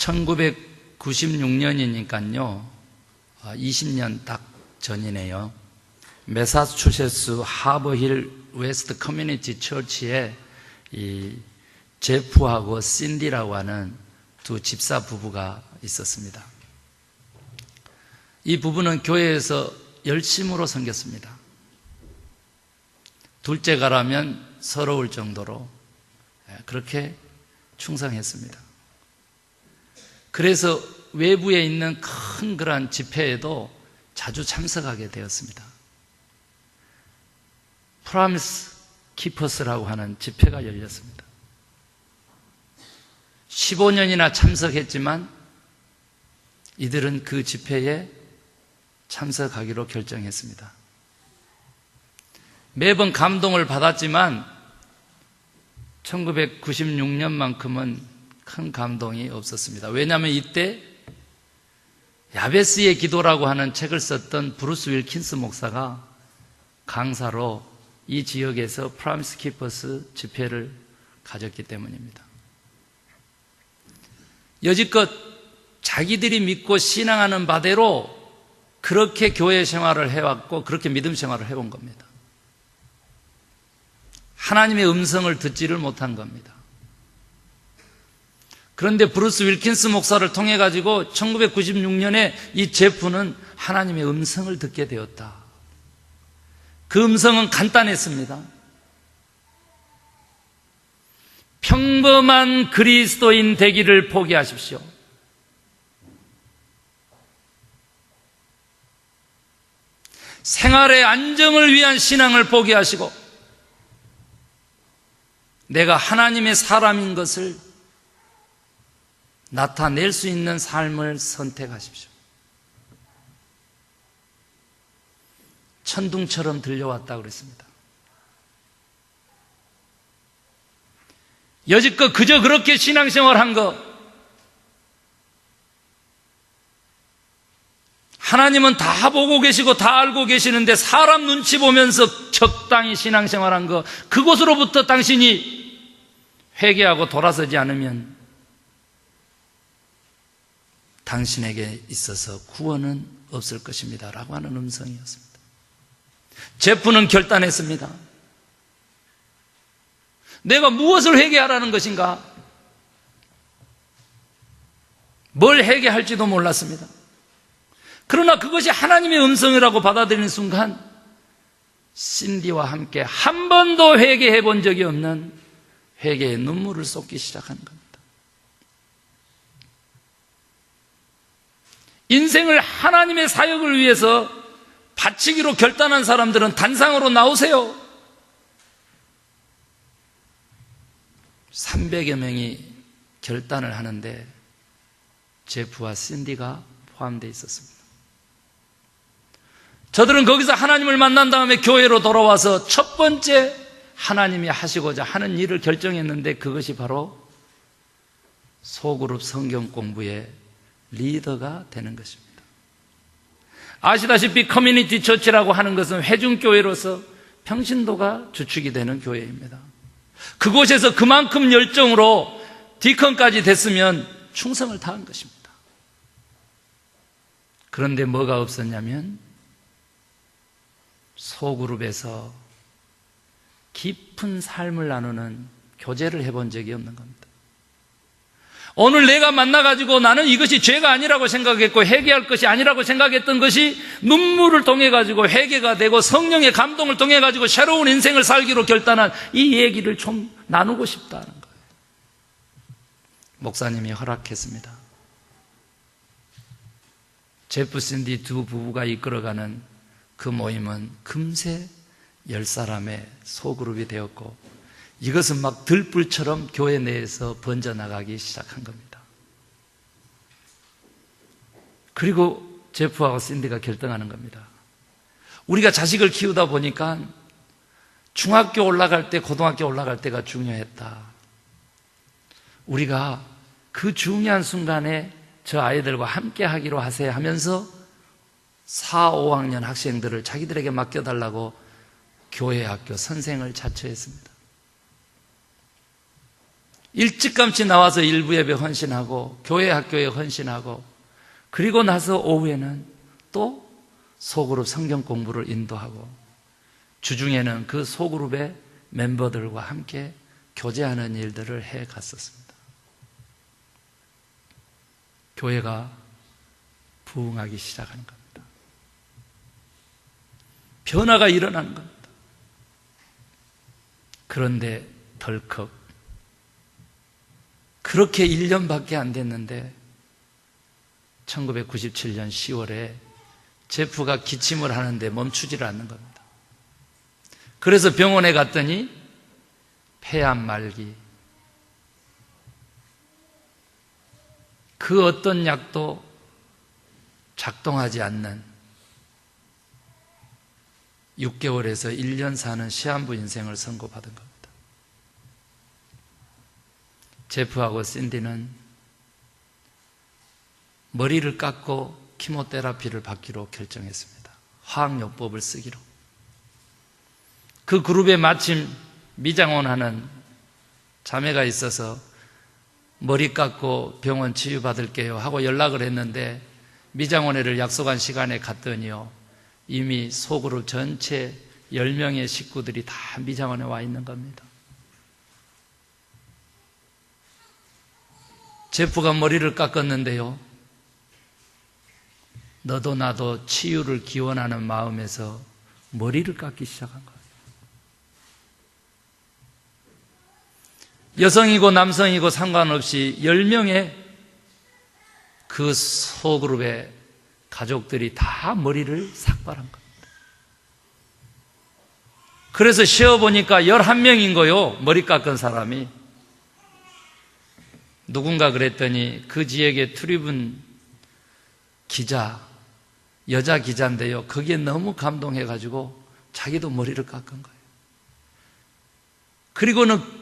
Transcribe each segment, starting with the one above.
1996년이니까요 20년 딱 전이네요. 매사추세츠 하버힐 웨스트 커뮤니티 처치에 이 제프하고 신디라고 하는 두 집사 부부가 있었습니다. 이 부부는 교회에서 열심으로 섬겼습니다. 둘째가라면 서러울 정도로 그렇게 충성했습니다. 그래서 외부에 있는 큰 그러한 집회에도 자주 참석하게 되었습니다. 프라미스 키퍼스라고 하는 집회가 열렸습니다. 15년이나 참석했지만 이들은 그 집회에 참석하기로 결정했습니다. 매번 감동을 받았지만 1996년만큼은 큰 감동이 없었습니다. 왜냐하면 이때 야베스의 기도라고 하는 책을 썼던 브루스 윌킨스 목사가 강사로 이 지역에서 프라미스 키퍼스 집회를 가졌기 때문입니다. 여지껏 자기들이 믿고 신앙하는 바대로 그렇게 교회 생활을 해왔고 그렇게 믿음 생활을 해온 겁니다. 하나님의 음성을 듣지를 못한 겁니다. 그런데 브루스 윌킨스 목사를 통해 가지고 1996년에 이 제프는 하나님의 음성을 듣게 되었다. 그 음성은 간단했습니다. 평범한 그리스도인 되기를 포기하십시오. 생활의 안정을 위한 신앙을 포기하시고 내가 하나님의 사람인 것을 나타낼 수 있는 삶을 선택하십시오. 천둥처럼 들려왔다고 그랬습니다. 여지껏 그저 그렇게 신앙생활한 거, 하나님은 다 보고 계시고 다 알고 계시는데 사람 눈치 보면서 적당히 신앙생활한 거, 그곳으로부터 당신이 회개하고 돌아서지 않으면 당신에게 있어서 구원은 없을 것입니다 라고 하는 음성이었습니다. 제프는 결단했습니다. 내가 무엇을 회개하라는 것인가? 뭘 회개할지도 몰랐습니다. 그러나 그것이 하나님의 음성이라고 받아들이는 순간 신디와 함께 한 번도 회개해 본 적이 없는 회개의 눈물을 쏟기 시작하는 겁니다. 인생을 하나님의 사역을 위해서 바치기로 결단한 사람들은 단상으로 나오세요. 300여 명이 결단을 하는데 제프와 신디가 포함되어 있었습니다. 저들은 거기서 하나님을 만난 다음에 교회로 돌아와서 첫 번째 하나님이 하시고자 하는 일을 결정했는데 그것이 바로 소그룹 성경 공부의 리더가 되는 것입니다. 아시다시피 커뮤니티 처치라고 하는 것은 회중교회로서 평신도가 주축이 되는 교회입니다. 그곳에서 그만큼 열정으로 디컨까지 됐으면 충성을 다한 것입니다. 그런데 뭐가 없었냐면 소그룹에서 깊은 삶을 나누는 교제를 해본 적이 없는 겁니다. 오늘 내가 만나가지고 나는 이것이 죄가 아니라고 생각했고 회개할 것이 아니라고 생각했던 것이 눈물을 통해가지고 회개가 되고 성령의 감동을 통해가지고 새로운 인생을 살기로 결단한 이 얘기를 좀 나누고 싶다는 거예요. 목사님이 허락했습니다. 제프 신디 두 부부가 이끌어가는 그 모임은 금세 10사람의 소그룹이 되었고 이것은 막 들불처럼 교회 내에서 번져나가기 시작한 겁니다. 그리고 제프하고 신디가 결정하는 겁니다. 우리가 자식을 키우다 보니까 중학교 올라갈 때, 고등학교 올라갈 때가 중요했다. 우리가 그 중요한 순간에 저 아이들과 함께 하기로 하세요 하면서 4, 5학년 학생들을 자기들에게 맡겨달라고 교회 학교 선생을 자처했습니다. 일찌감치 나와서 일부 예배 헌신하고 교회 학교에 헌신하고 그리고 나서 오후에는 또 소그룹 성경 공부를 인도하고 주중에는 그 소그룹의 멤버들과 함께 교제하는 일들을 해 갔었습니다. 교회가 부흥하기 시작하는 겁니다. 변화가 일어나는 겁니다. 그런데 덜컥 그렇게 1년밖에 안 됐는데 1997년 10월에 제프가 기침을 하는데 멈추지를 않는 겁니다. 그래서 병원에 갔더니 폐암 말기, 그 어떤 약도 작동하지 않는 6개월에서 1년 사는 시한부 인생을 선고받은 겁니다. 제프하고 신디는 머리를 깎고 키모테라피를 받기로 결정했습니다. 화학요법을 쓰기로. 그 그룹에 마침 미장원하는 자매가 있어서 머리 깎고 병원 치유받을게요 하고 연락을 했는데 미장원회를 약속한 시간에 갔더니요, 이미 소그룹 전체 10명의 식구들이 다 미장원에 와 있는 겁니다. 제프가 머리를 깎았는데요, 너도 나도 치유를 기원하는 마음에서 머리를 깎기 시작한 거예요. 여성이고 남성이고 상관없이 10명의 그 소그룹의 가족들이 다 머리를 삭발한 겁니다. 그래서 쉬어보니까 11명인 거요, 머리 깎은 사람이. 누군가 그랬더니 그 지역의 트리뷴 기자, 여자 기자인데요, 거기에 너무 감동해가지고 자기도 머리를 깎은 거예요. 그리고는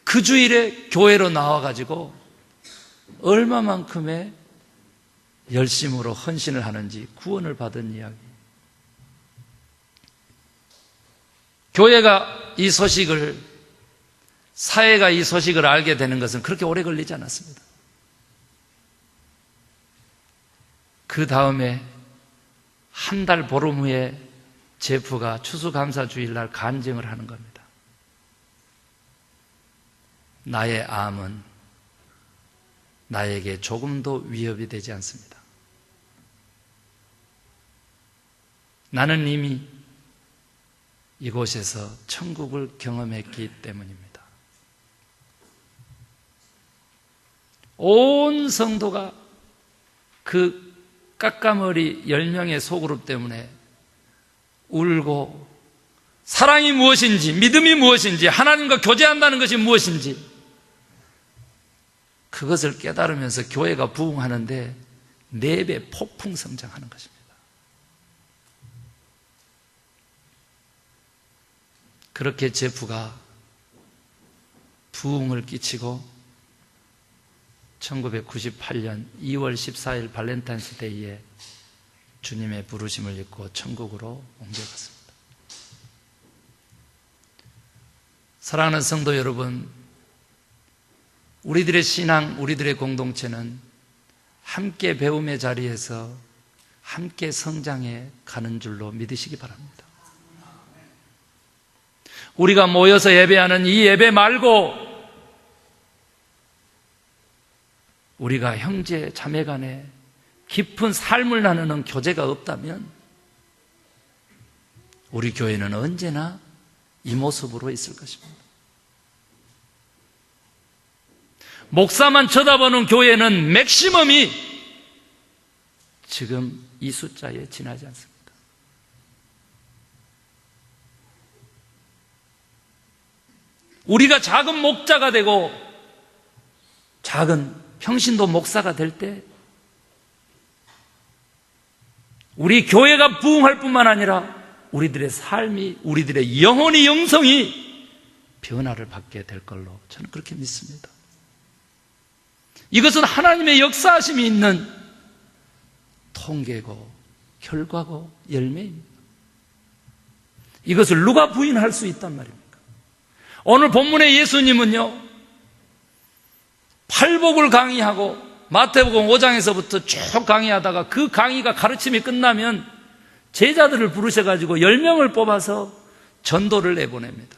그 주일에 교회로 나와가지고 얼마만큼의 열심으로 헌신을 하는지 구원을 받은 이야기. 교회가 이 소식을, 사회가 이 소식을 알게 되는 것은 그렇게 오래 걸리지 않았습니다. 그 다음에 한 달 보름 후에 제프가 추수감사 주일날 간증을 하는 겁니다. 나의 암은 나에게 조금도 위협이 되지 않습니다. 나는 이미 이곳에서 천국을 경험했기 때문입니다. 온 성도가 그 깎아머리 10명의 소그룹 때문에 울고, 사랑이 무엇인지, 믿음이 무엇인지, 하나님과 교제한다는 것이 무엇인지 그것을 깨달으면서 교회가 부흥하는데 4배 폭풍 성장하는 것입니다. 그렇게 제프가 부흥을 끼치고 1998년 2월 14일 발렌타인스 데이에 주님의 부르심을 입고 천국으로 옮겨갔습니다. 사랑하는 성도 여러분, 우리들의 신앙, 우리들의 공동체는 함께 배움의 자리에서 함께 성장해 가는 줄로 믿으시기 바랍니다. 우리가 모여서 예배하는 이 예배 말고 우리가 형제 자매 간에 깊은 삶을 나누는 교제가 없다면 우리 교회는 언제나 이 모습으로 있을 것입니다. 목사만 쳐다보는 교회는 맥시멈이 지금 이 숫자에 지나지 않습니다. 우리가 작은 목자가 되고 작은 평신도 목사가 될 때 우리 교회가 부흥할 뿐만 아니라 우리들의 삶이, 우리들의 영혼의 영성이 변화를 받게 될 걸로 저는 그렇게 믿습니다. 이것은 하나님의 역사하심이 있는 통계고 결과고 열매입니다. 이것을 누가 부인할 수 있단 말입니까? 오늘 본문의 예수님은요, 팔복을 강의하고 마태복음 5장에서부터 쭉 강의하다가 그 강의가 가르침이 끝나면 제자들을 부르셔가지고 10명을 뽑아서 전도를 내보냅니다.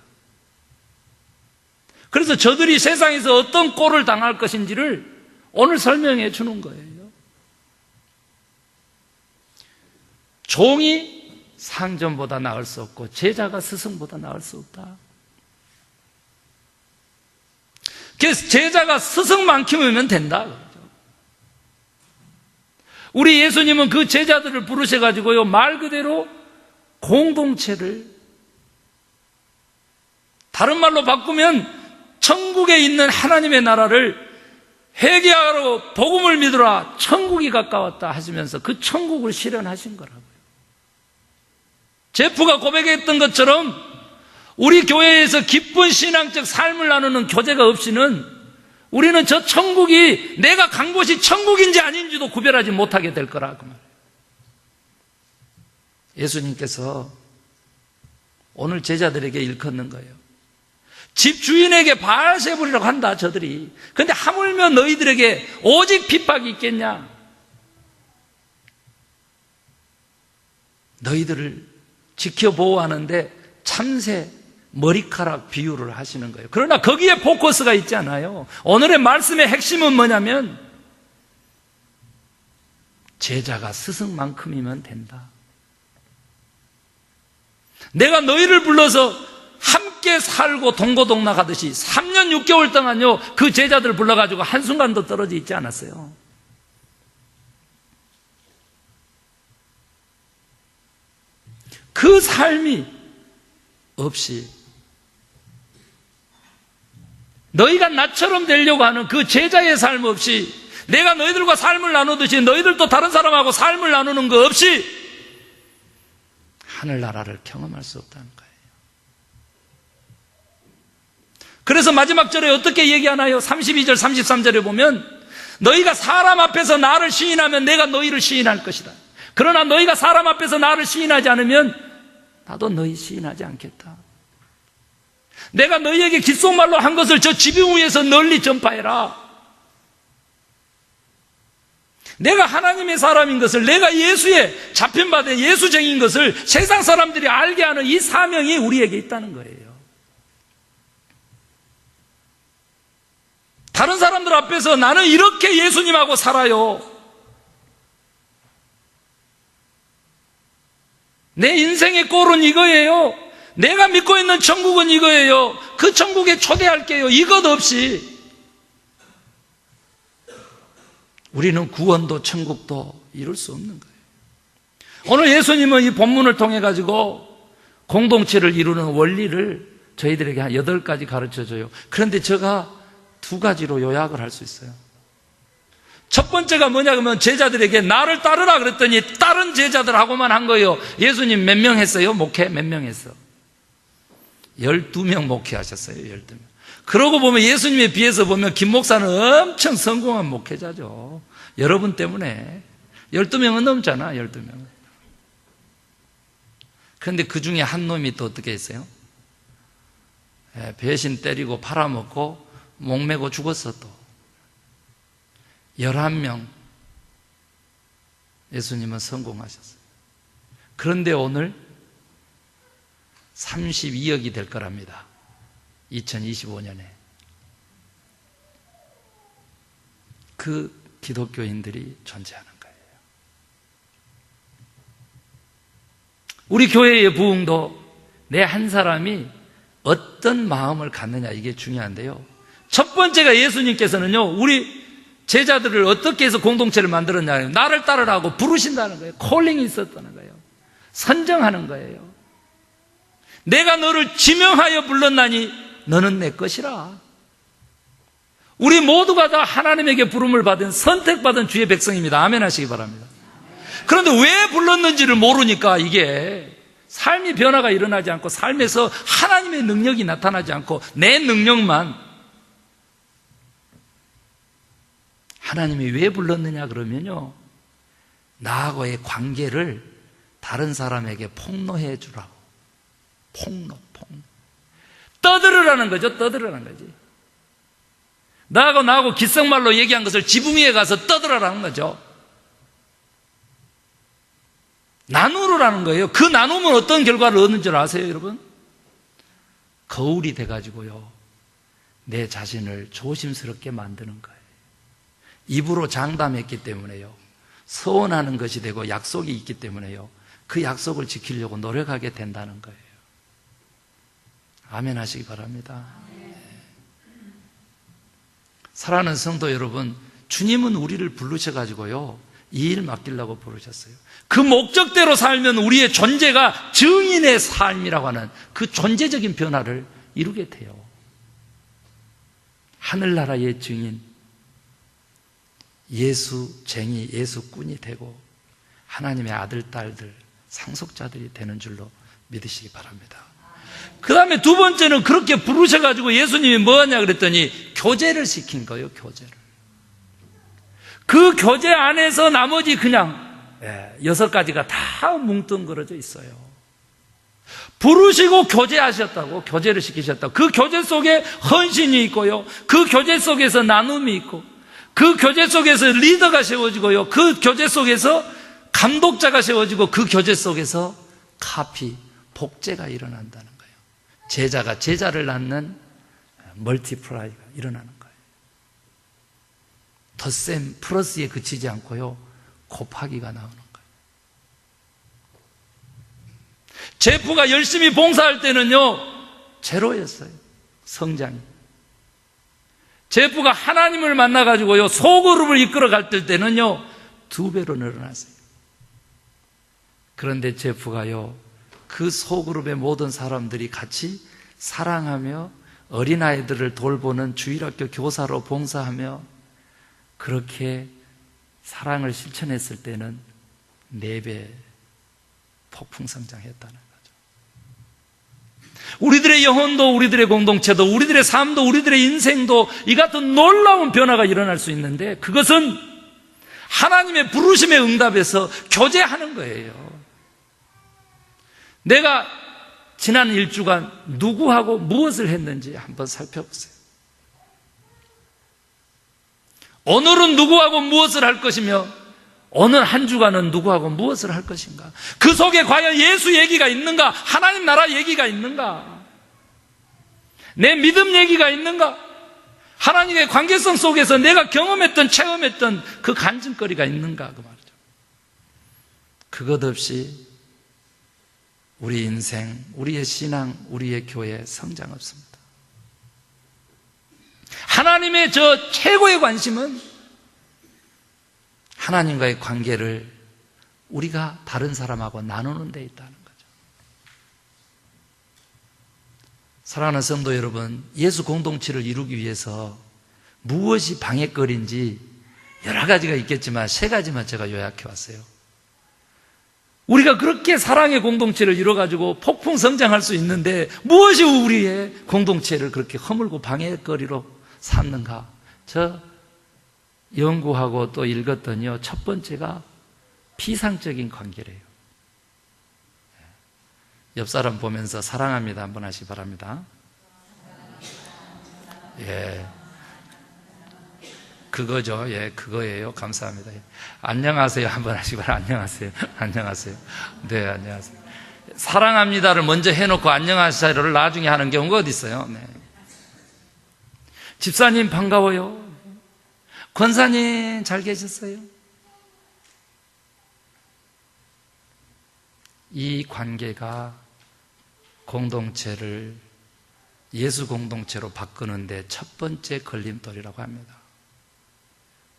그래서 저들이 세상에서 어떤 꼴을 당할 것인지를 오늘 설명해 주는 거예요. 종이 상전보다 나을 수 없고 제자가 스승보다 나을 수 없다. 그래서 제자가 스승만큼이면 된다. 우리 예수님은 그 제자들을 부르셔가지고요, 말 그대로 공동체를, 다른 말로 바꾸면 천국에 있는 하나님의 나라를 회개하러 복음을 믿으라, 천국이 가까웠다 하시면서 그 천국을 실현하신 거라고요. 제프가 고백했던 것처럼 우리 교회에서 기쁜 신앙적 삶을 나누는 교제가 없이는 우리는 저 천국이 내가 간 곳이 천국인지 아닌지도 구별하지 못하게 될 거라 그 말이에요. 예수님께서 오늘 제자들에게 일컫는 거예요. 집 주인에게 바알세불이라고 한다 저들이. 그런데 하물며 너희들에게 오직 핍박이 있겠냐? 너희들을 지켜보호하는데 참새 머리카락 비유를 하시는 거예요. 그러나 거기에 포커스가 있지 않아요. 오늘의 말씀의 핵심은 뭐냐면 제자가 스승만큼이면 된다. 내가 너희를 불러서 함께 살고 동고동락하듯이 3년 6개월 동안요 그 제자들 불러가지고 한순간도 떨어져 있지 않았어요. 그 삶이 없이 너희가 나처럼 되려고 하는 그 제자의 삶 없이 내가 너희들과 삶을 나누듯이 너희들도 다른 사람하고 삶을 나누는 거 없이 하늘나라를 경험할 수 없다는 거예요. 그래서 마지막 절에 어떻게 얘기하나요? 32절 33절에 보면 너희가 사람 앞에서 나를 시인하면 내가 너희를 시인할 것이다. 그러나 너희가 사람 앞에서 나를 시인하지 않으면 나도 너희 시인하지 않겠다. 내가 너희에게 귓속말로 한 것을 저 지붕 위에서 널리 전파해라. 내가 하나님의 사람인 것을, 내가 예수의 잡힌받은 예수쟁인 것을 세상 사람들이 알게 하는 이 사명이 우리에게 있다는 거예요. 다른 사람들 앞에서 나는 이렇게 예수님하고 살아요. 내 인생의 꼴은 이거예요. 내가 믿고 있는 천국은 이거예요. 그 천국에 초대할게요. 이것 없이 우리는 구원도 천국도 이룰 수 없는 거예요. 오늘 예수님은 이 본문을 통해 가지고 공동체를 이루는 원리를 저희들에게 한 8가지 가르쳐줘요. 그런데 제가 2가지로 요약을 할 수 있어요. 첫 번째가 뭐냐 그러면 제자들에게 나를 따르라 그랬더니 다른 제자들하고만 한 거예요. 예수님 몇 명 했어요? 목회 몇 명 했어? 12명 목회하셨어요. 12명. 그러고 보면 예수님에 비해서 보면 김 목사는 엄청 성공한 목회자죠. 여러분 때문에 12명은 넘잖아. 12명. 그런데 그 중에 한 놈이 또 어떻게 했어요? 배신 때리고 팔아먹고 목매고 죽었어. 또 11명 예수님은 성공하셨어요. 그런데 오늘 32억이 될 거랍니다. 2025년에. 그 기독교인들이 존재하는 거예요. 우리 교회의 부흥도 내 한 사람이 어떤 마음을 갖느냐 이게 중요한데요. 첫 번째가 예수님께서는요 우리 제자들을 어떻게 해서 공동체를 만들었냐면 나를 따르라고 부르신다는 거예요. 콜링이 있었다는 거예요. 선정하는 거예요. 내가 너를 지명하여 불렀나니 너는 내 것이라. 우리 모두가 다 하나님에게 부름을 받은 선택받은 주의 백성입니다. 아멘 하시기 바랍니다. 그런데 왜 불렀는지를 모르니까 이게 삶의 변화가 일어나지 않고 삶에서 하나님의 능력이 나타나지 않고 내 능력만. 하나님이 왜 불렀느냐 그러면요 나하고의 관계를 다른 사람에게 폭로해 주라고. 폭로. 떠들으라는 거죠. 떠들으라는 거지. 나하고 기성말로 얘기한 것을 지붕 위에 가서 떠들어라는 거죠. 나누라는 거예요. 그 나누면 어떤 결과를 얻는 줄 아세요, 여러분? 거울이 돼가지고요, 내 자신을 조심스럽게 만드는 거예요. 입으로 장담했기 때문에요, 서원하는 것이 되고 약속이 있기 때문에요, 그 약속을 지키려고 노력하게 된다는 거예요. 아멘 하시기 바랍니다. 사랑하는 성도 여러분, 주님은 우리를 부르셔가지고요, 이 일 맡기려고 부르셨어요. 그 목적대로 살면 우리의 존재가 증인의 삶이라고 하는 그 존재적인 변화를 이루게 돼요. 하늘나라의 증인, 예수쟁이, 예수꾼이 되고 하나님의 아들, 딸들, 상속자들이 되는 줄로 믿으시기 바랍니다. 그 다음에 두 번째는 그렇게 부르셔가지고 예수님이 뭐 하냐 그랬더니 교제를 시킨 거예요. 교제를. 그 교제 안에서 나머지 그냥 6가지가 다 뭉뚱그려져 있어요. 부르시고 교제하셨다고, 교제를 시키셨다고. 그 교제 속에 헌신이 있고요, 그 교제 속에서 나눔이 있고, 그 교제 속에서 리더가 세워지고요, 그 교제 속에서 감독자가 세워지고, 그 교제 속에서 복제가 일어난다는 거예요. 제자가 제자를 낳는 멀티플라이가 일어나는 거예요. 덧셈, 플러스에 그치지 않고요, 곱하기가 나오는 거예요. 제프가 열심히 봉사할 때는요, 제로였어요, 성장이. 제프가 하나님을 만나가지고요, 소그룹을 이끌어갈 때는요, 2배로 늘어났어요. 그런데 제프가요, 그 소그룹의 모든 사람들이 같이 사랑하며 어린아이들을 돌보는 주일학교 교사로 봉사하며 그렇게 사랑을 실천했을 때는 4배 폭풍성장했다는 거죠. 우리들의 영혼도, 우리들의 공동체도, 우리들의 삶도, 우리들의 인생도 이 같은 놀라운 변화가 일어날 수 있는데, 그것은 하나님의 부르심에 응답해서 교제하는 거예요. 내가 지난 1주간 누구하고 무엇을 했는지 한번 살펴보세요. 오늘은 누구하고 무엇을 할 것이며, 오늘 한 주간은 누구하고 무엇을 할 것인가? 그 속에 과연 예수 얘기가 있는가? 하나님 나라 얘기가 있는가? 내 믿음 얘기가 있는가? 하나님의 관계성 속에서 내가 경험했던, 체험했던 그 간증거리가 있는가? 그 말이죠. 그것 없이 우리 인생, 우리의 신앙, 우리의 교회 성장 없습니다. 하나님의 저 최고의 관심은 하나님과의 관계를 우리가 다른 사람하고 나누는 데 있다는 거죠. 사랑하는 성도 여러분, 예수 공동체를 이루기 위해서 무엇이 방해거리인지 여러 가지가 있겠지만 3가지만 제가 요약해 왔어요. 우리가 그렇게 사랑의 공동체를 이뤄가지고 폭풍 성장할 수 있는데 무엇이 우리의 공동체를 그렇게 허물고 방해거리로 삼는가? 저 연구하고 또 읽었더니요, 첫 번째가 피상적인 관계래요. 옆 사람 보면서 사랑합니다 한번 하시기 바랍니다. 예, 그거죠. 예, 그거예요. 감사합니다. 예. 안녕하세요 한번 하시기 바랍니다. 안녕하세요. 안녕하세요. 네, 안녕하세요. 사랑합니다를 먼저 해놓고 안녕하세요를 나중에 하는 경우가 어디 있어요? 네. 집사님 반가워요. 권사님 잘 계셨어요? 이 관계가 공동체를 예수 공동체로 바꾸는데 첫 번째 걸림돌이라고 합니다.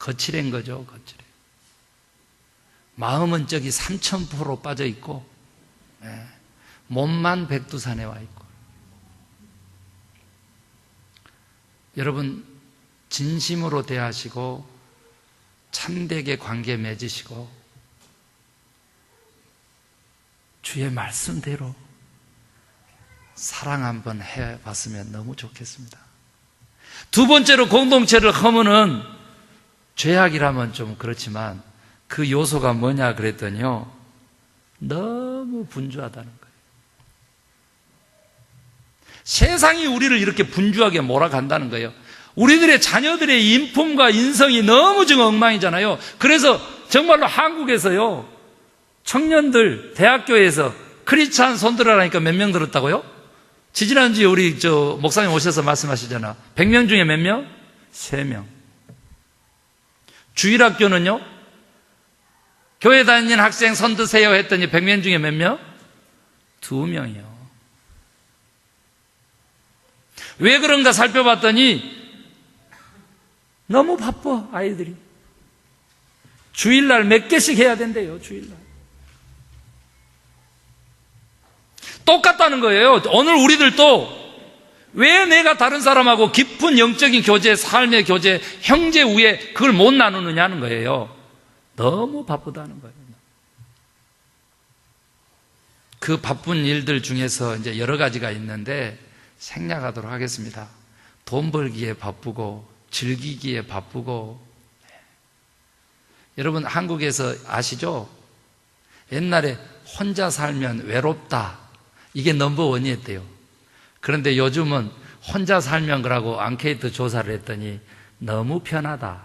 거칠은 거죠, 거칠해. 마음은 저기 3000% 빠져 있고, 몸만 백두산에 와 있고. 여러분, 진심으로 대하시고 참되게 관계 맺으시고 주의 말씀대로 사랑 한번 해봤으면 너무 좋겠습니다. 두 번째로 공동체를 허무는, 죄악이라면 좀 그렇지만 그 요소가 뭐냐 그랬더니요, 너무 분주하다는 거예요. 세상이 우리를 이렇게 분주하게 몰아간다는 거예요. 우리들의 자녀들의 인품과 인성이 너무 지금 엉망이잖아요. 그래서 정말로 한국에서요, 청년들 대학교에서 크리스찬 손들어라니까 몇 명 들었다고요? 지지난주에 우리 목사님 오셔서 말씀하시잖아. 100명 중에 몇 명? 3명. 주일학교는요, 교회 다니는 학생 손 드세요 했더니 100명 중에 몇 명? 2명이요. 왜 그런가 살펴봤더니 너무 바빠, 아이들이. 주일날 몇 개씩 해야 된대요, 주일날. 똑같다는 거예요. 오늘 우리들도 왜 내가 다른 사람하고 깊은 영적인 교제, 삶의 교제, 형제 우애 그걸 못 나누느냐는 거예요. 너무 바쁘다는 거예요. 그 바쁜 일들 중에서 이제 여러 가지가 있는데 생략하도록 하겠습니다. 돈 벌기에 바쁘고 즐기기에 바쁘고. 여러분 한국에서 아시죠? 옛날에 혼자 살면 외롭다, 이게 넘버원이었대요. 그런데 요즘은 혼자 살면 그러고 앙케이트 조사를 했더니 너무 편하다,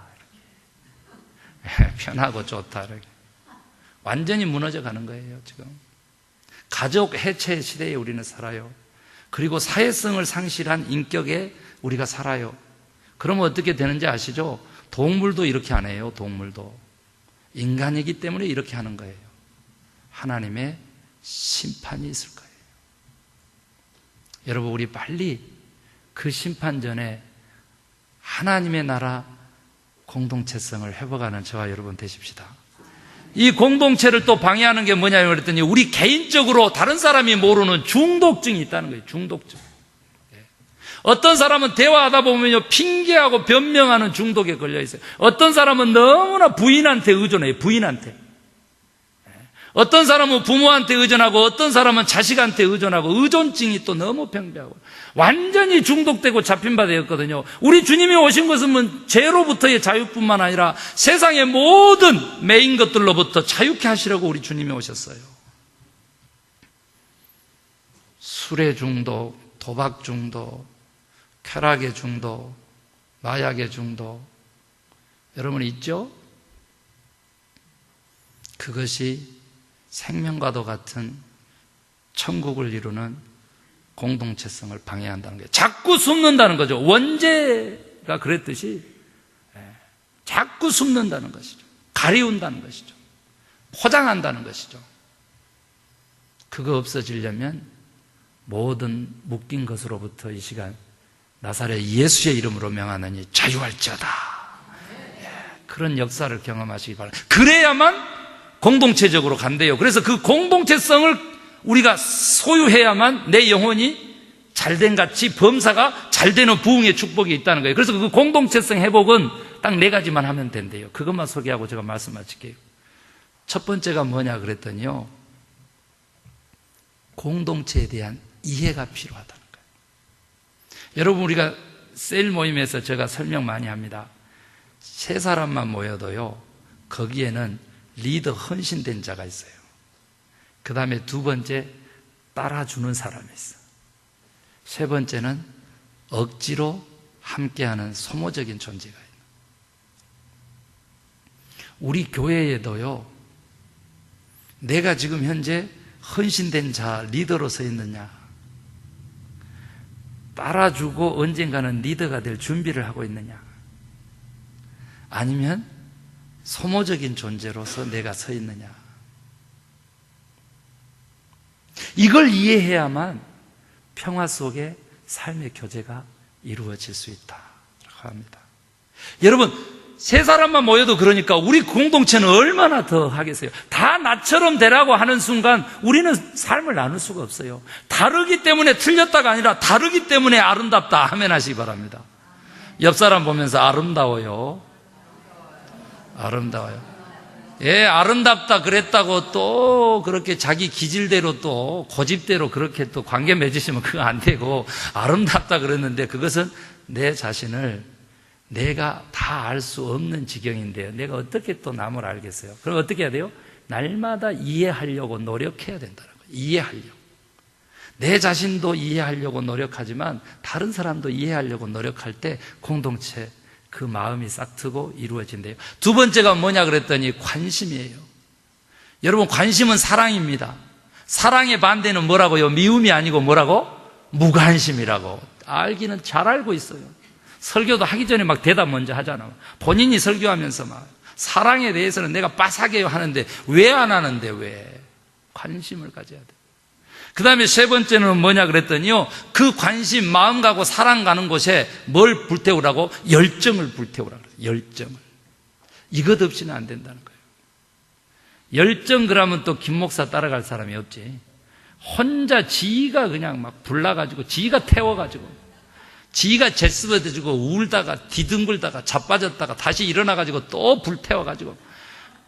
편하고 좋다, 이렇게. 완전히 무너져 가는 거예요. 지금 가족 해체 시대에 우리는 살아요. 그리고 사회성을 상실한 인격에 우리가 살아요. 그러면 어떻게 되는지 아시죠? 동물도 이렇게 안 해요. 동물도 인간이기 때문에 이렇게 하는 거예요. 하나님의 심판이 있을 거예요. 여러분, 우리 빨리 그 심판 전에 하나님의 나라 공동체성을 회복하는 저와 여러분 되십시다. 이 공동체를 또 방해하는 게 뭐냐고 그랬더니 우리 개인적으로 다른 사람이 모르는 중독증이 있다는 거예요. 중독증. 어떤 사람은 대화하다 보면요, 핑계하고 변명하는 중독에 걸려 있어요. 어떤 사람은 너무나 부인한테 의존해요. 부인한테. 어떤 사람은 부모한테 의존하고 어떤 사람은 자식한테 의존하고, 의존증이 또 너무 평배하고 완전히 중독되고 잡힌 바 되었거든요. 우리 주님이 오신 것은 죄로부터의 자유뿐만 아니라 세상의 모든 매인 것들로부터 자유케 하시려고 우리 주님이 오셨어요. 술의 중독, 도박 중독, 쾌락의 중독, 마약의 중독, 여러분 있죠? 그것이 생명과도 같은 천국을 이루는 공동체성을 방해한다는 거예요. 자꾸 숨는다는 거죠. 원죄가 그랬듯이 자꾸 숨는다는 것이죠. 가리운다는 것이죠. 포장한다는 것이죠. 그거 없어지려면 모든 묶인 것으로부터 이 시간 나사렛 예수의 이름으로 명하느니 자유할지어다. 그런 역사를 경험하시기 바랍니다. 그래야만 공동체적으로 간대요. 그래서 그 공동체성을 우리가 소유해야만 내 영혼이 잘된 같이 범사가 잘되는 부흥의 축복이 있다는 거예요. 그래서 그 공동체성 회복은 딱 4가지만 하면 된대요. 그것만 소개하고 제가 말씀 마칠게요. 첫 번째가 뭐냐 그랬더니요, 공동체에 대한 이해가 필요하다는 거예요. 여러분, 우리가 셀 모임에서 제가 설명 많이 합니다. 3사람만 모여도요, 거기에는 리더 헌신된 자가 있어요. 그 다음에 2번째 따라주는 사람이 있어요. 3번째는 억지로 함께하는 소모적인 존재가 있어요. 우리 교회에도요, 내가 지금 현재 헌신된 자 리더로 서 있느냐, 따라주고 언젠가는 리더가 될 준비를 하고 있느냐, 아니면 소모적인 존재로서 내가 서 있느냐, 이걸 이해해야만 평화 속에 삶의 교제가 이루어질 수 있다고 합니다. 여러분, 3사람만 모여도 그러니까 우리 공동체는 얼마나 더 하겠어요? 다 나처럼 되라고 하는 순간 우리는 삶을 나눌 수가 없어요. 다르기 때문에 틀렸다가 아니라 다르기 때문에 아름답다. 아멘 하시기 바랍니다. 옆 사람 보면서 아름다워요. 아름다워요. 예, 아름답다 그랬다고 또 그렇게 자기 기질대로 또 고집대로 그렇게 또 관계 맺으시면 그거 안 되고, 아름답다 그랬는데 그것은 내 자신을 내가 다 알 수 없는 지경인데요, 내가 어떻게 또 남을 알겠어요? 그럼 어떻게 해야 돼요? 날마다 이해하려고 노력해야 된다는 거예요. 이해하려고. 내 자신도 이해하려고 노력하지만 다른 사람도 이해하려고 노력할 때 공동체 그 마음이 싹 트고 이루어진대요. 두 번째가 뭐냐 그랬더니 관심이에요. 여러분, 관심은 사랑입니다. 사랑의 반대는 뭐라고요? 미움이 아니고 뭐라고? 무관심이라고. 알기는 잘 알고 있어요. 설교도 하기 전에 막 대답 먼저 하잖아. 본인이 설교하면서 막 사랑에 대해서는 내가 빠삭해요 하는데 왜 안 하는데 왜? 관심을 가져야 돼. 그 다음에 세 번째는 뭐냐 그랬더니요, 그 관심, 마음 가고 사랑 가는 곳에 뭘 불태우라고? 열정을 불태우라고 그래요. 열정을. 이것 없이는 안 된다는 거예요. 열정 그러면 또 김 목사 따라갈 사람이 없지. 혼자 지가 그냥 막 불나가지고 지가 태워가지고 지가 제스버져지고 울다가 디둥글다가 자빠졌다가 다시 일어나가지고 또 불태워가지고,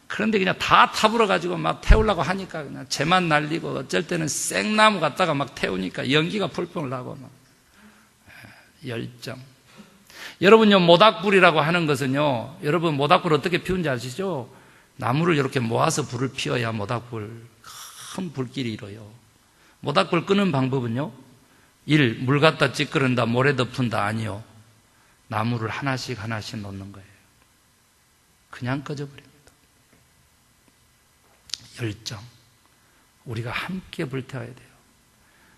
그런데 그냥 다 타불어가지고 막 태우려고 하니까 그냥 재만 날리고, 어쩔 때는 생나무 갖다가 막 태우니까 연기가 풀풀 나고 막. 열정. 여러분요, 모닥불이라고 하는 것은요, 여러분 모닥불 어떻게 피우는지 아시죠? 나무를 이렇게 모아서 불을 피워야 모닥불 큰 불길이 일어요. 모닥불 끄는 방법은요, 1. 물 갖다 찌끄른다, 모래 덮은다, 아니요. 나무를 하나씩 하나씩 놓는 거예요. 그냥 꺼져버립니다. 열정. 우리가 함께 불태워야 돼요.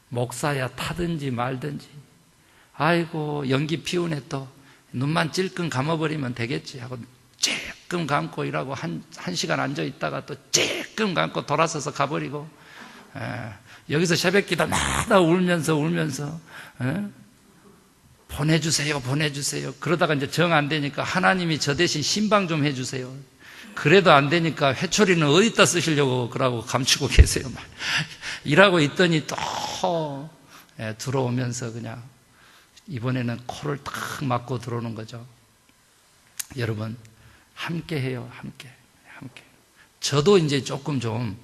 목사야 타든지 말든지, 아이고 연기 피우네 또 눈만 찔끔 감아버리면 되겠지 하고 찔끔 감고 일하고 한 시간 앉아있다가 또 찔끔 감고 돌아서서 가버리고, 여기서 새벽기도마다 울면서 보내주세요 그러다가 이제 정 안 되니까 하나님이 저 대신 신방 좀 해주세요. 그래도 안 되니까 회초리는 어디다 쓰시려고 그러고 감추고 계세요. 일하고 있더니 또 들어오면서 그냥 이번에는 코를 탁 막고 들어오는 거죠. 여러분, 함께 해요. 함께. 저도 이제 조금 좀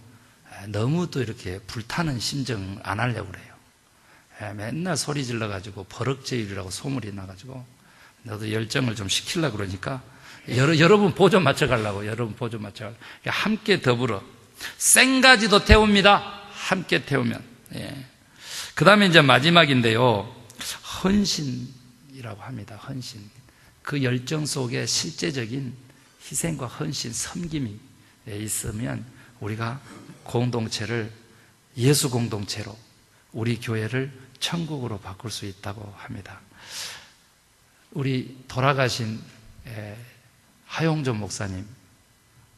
너무 또 이렇게 불타는 심정 안 하려고 그래요. 맨날 소리 질러가지고 버럭제일이라고 소문이 나가지고 너도 열정을 좀 시키려고 그러니까 여러분 보조 맞춰가려고. 함께 더불어 생가지도 태웁니다. 함께 태우면. 그 다음에 이제 마지막인데요, 헌신이라고 합니다. 헌신. 그 열정 속에 실제적인 희생과 헌신, 섬김이 있으면 우리가 공동체를 예수 공동체로, 우리 교회를 천국으로 바꿀 수 있다고 합니다. 우리 돌아가신 하용조 목사님,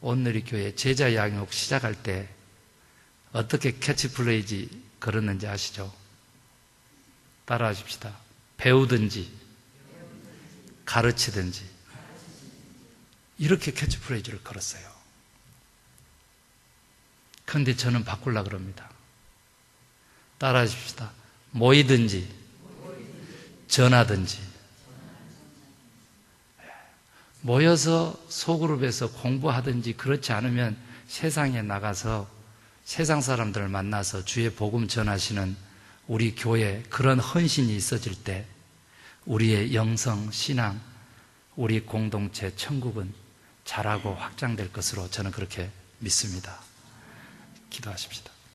온누리 교회 제자 양육 시작할 때 어떻게 캐치플레이즈 걸었는지 아시죠? 따라하십시다. 배우든지 가르치든지, 이렇게 캐치프레이즈를 걸었어요. 그런데 저는 바꾸려고 그럽니다. 따라하십시다. 모이든지 전하든지. 모여서 소그룹에서 공부하든지, 그렇지 않으면 세상에 나가서 세상 사람들을 만나서 주의 복음 전하시는 우리 교회, 그런 헌신이 있어질 때 우리의 영성, 신앙, 우리 공동체, 천국은 자라고 확장될 것으로 저는 그렇게 믿습니다. 기도하십시다.